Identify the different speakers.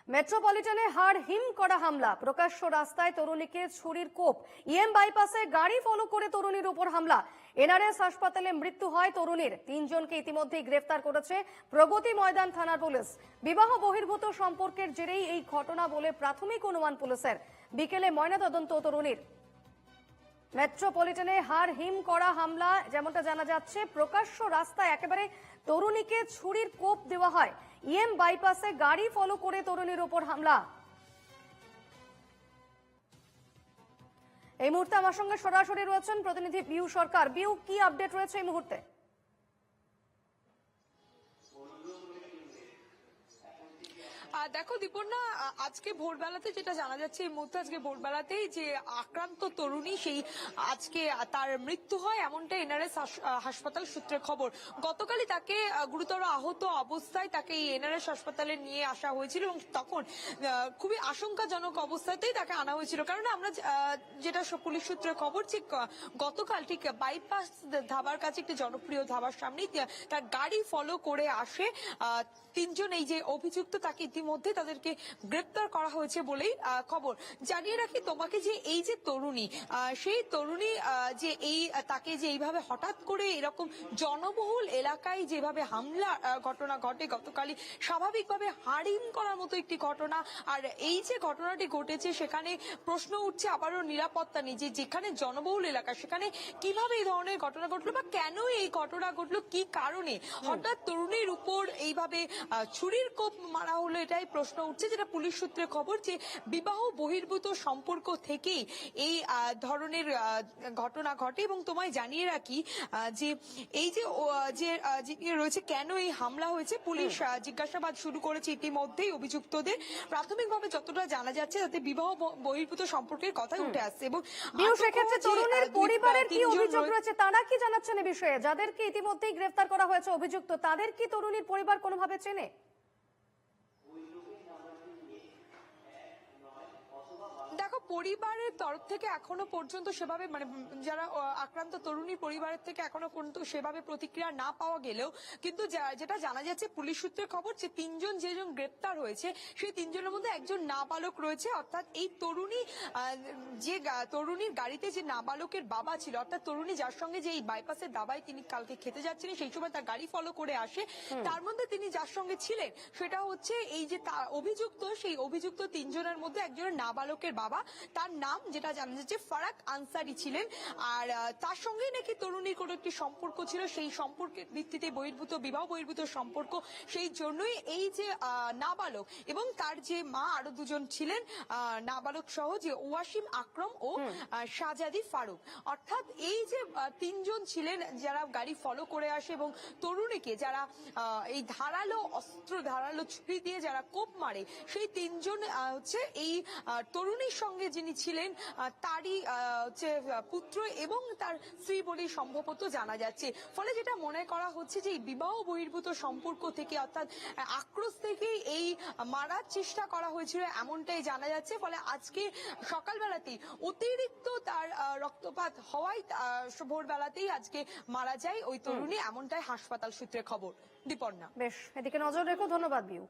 Speaker 1: মেট্রোপলিটনে হাড় হিম করা হামলা, প্রকাশ্য রাস্তায় তরুণীকে ছুরির কোপ, বাইপাসে গাড়ি ফলো করে তরুণীর উপর হামলা। এনআরএস হাসপাতালে মৃত্যু হয় তরুণীর। 3 জনকে ইতিমধ্যেই গ্রেফতার করেছে প্রগতি ময়দান থানার পুলিশ। বিবাহ বহির্ভূত সম্পর্কের জেরেই এই ঘটনা বলে প্রাথমিক অনুমান পুলিশের। বিকেলে ময়নাতদন্ত তরুণীর। মেট্রোপলিটনে হাড় হিম করা হামলা, যেমনটা জানা যাচ্ছে প্রকাশ্য রাস্তায় একেবারে তরুণীকে ছুরির কোপ দেওয়া হয়। বাইপাসে গাড়ি ফলো করে তরুণীর উপর হামলা। এই মুহূর্তে আমার সঙ্গে সরাসরি রয়েছেন প্রতিনিধি বিউ সরকার। বিউ, কি আপডেট রয়েছে এই মুহূর্তে?
Speaker 2: দেখো দীপর্ণা, আজকে ভোরবেলাতে যেটা জানা যাচ্ছে এই মুহূর্তে, আজকে ভোরবেলাতেই যে আক্রান্ত তরুণী সেই আজকে তার মৃত্যু হয়, এমনটা এনআরএস হাসপাতাল সূত্রে খবর। গতকালই তাকে গুরুতর আহত অবস্থায় তাকে এই এনআরএস হাসপাতালে নিয়ে আসা হয়েছিল এবং তখন খুবই আশঙ্কাজনক অবস্থাতেই তাকে আনা হয়েছিল। কারণ আমরা যেটা পুলিশ সূত্রে খবর, যে গতকাল ঠিক বাইপাস ধাবার কাছে একটি জনপ্রিয় ধাবার সামনেই তার গাড়ি ফলো করে আসে 3 জন এই যে অভিযুক্ত, তাকে ইতিমধ্যে তাদেরকে গ্রেপ্তার করা হয়েছে বলেই খবর। জানিয়ে রাখি তোমাকে যে এই যে তরুণী, সেই তরুণী যে এই তাকে যে এইভাবে হঠাৎ করে এরকম জনবহুল এলাকায় যেভাবে হামলা ঘটনা ঘটে গতকালই, স্বাভাবিকভাবে হাড়িম করার মতো একটি ঘটনা। আর এই যে ঘটনাটি ঘটেছে সেখানে প্রশ্ন উঠছে আবারও নিরাপত্তা নিয়ে, যে যেখানে জনবহুল এলাকা সেখানে কিভাবে এই ধরনের ঘটনা ঘটলো বা কেন এই ঘটনা ঘটলো, কি কারণে হঠাৎ তরুণীর উপর এইভাবে ছুরির কোপ মারা হলো, এটাই প্রশ্ন উঠছে। যেটা পুলিশ সূত্রে খবর যে বিবাহ বহির্ভূত সম্পর্ক থেকেই এই ধরনের ঘটনা ঘটে। এবং তোমায় জানিয়ে রাখি যে এই যে রয়েছে কেন এই হামলা হয়েছে, পুলিশ জিজ্ঞাসাবাদ শুরু করেছে ইতিমধ্যেই অভিযুক্তদের। প্রাথমিকভাবে যতটা জানা যাচ্ছে তাতে বিবাহ বহির্ভূত সম্পর্কের কথাই উঠে আসছে। এবং
Speaker 1: সেক্ষেত্রে তরুণীর পরিবারের কি অভিযোগ রয়েছে, তারা কি জানাচ্ছেন এই বিষয়ে? যাদেরকে ইতিমধ্যেই গ্রেফতার করা হয়েছে অভিযুক্ত, তাদের কি তরুণীর পরিবার কোনোভাবে চেনে?
Speaker 2: দেখো, পরিবারের তরফ থেকে এখনো পর্যন্ত সেভাবে মানে যারা আক্রান্ত তরুণীর পরিবারের থেকে এখনো পর্যন্ত সেভাবে প্রতিক্রিয়া না পাওয়া গেলেও কিন্তু যেটা জানা যাচ্ছে পুলিশ সূত্রে খবর, যে 3 জন যেজন গ্রেপ্তার হয়েছে সেই 3 জনের মধ্যে একজন নাবালক রয়েছে। অর্থাৎ এই তরুণী যে তরুণীর গাড়িতে যে নাবালকের বাবা ছিল, অর্থাৎ তরুণী যার সঙ্গে যে এই বাইপাসের দাবায় তিনি কালকে খেতে যাচ্ছিলেন, সেই সময় তার গাড়ি ফলো করে আসে। তার মধ্যে তিনি যার সঙ্গে ছিলেন সেটা হচ্ছে এই যে অভিযুক্ত, সেই অভিযুক্ত 3 জনের মধ্যে একজনের নাবালকের বাবা, তার নাম যেটা জানা যাচ্ছে ফারাক আনসারি ছিলেন। আর তার সঙ্গে নাকি তরুণীর কোনো একটি সম্পর্ক ছিল, সেই সম্পর্কের ভিত্তিতে বিবাহ বহির্ভূত সম্পর্ক, সেই জন্যই এই যে নাবালক এবং তার যে মা আরো 2 জন ছিলেন নাবালক সহ, যে ওয়াসিম আকরম ও শাহজাদি ফারুক। অর্থাৎ এই যে 3 জন ছিলেন যারা গাড়ি ফলো করে আসে এবং তরুণীকে যারা এই ধারালো অস্ত্র, ধারালো ছুরি দিয়ে যারা কোপ মারে, সেই 3 জন হচ্ছে এই তরুণীর সঙ্গে যিনি ছিলেন তারই হচ্ছে পুত্র এবং তার স্ত্রী বলেই সম্ভবত জানা যাচ্ছে। ফলে যেটা মনে করা হচ্ছে যে বিবাহ বহির্ভূত সম্পর্ক থেকে, অর্থাৎ আক্রোশ থেকে এই মারার চেষ্টা করা হয়েছিল, এমনটাই জানা যাচ্ছে। ফলে আজকে সকালবেলাতেই অতিরিক্ত তার রক্তপাত হওয়ায় ভোরবেলাতেই আজকে মারা যায় ওই তরুণী, এমনটাই হাসপাতাল সূত্রে খবর। দীপর্ণা,
Speaker 1: বেশ, এদিকে নজর রেখো। ধন্যবাদ বিউ।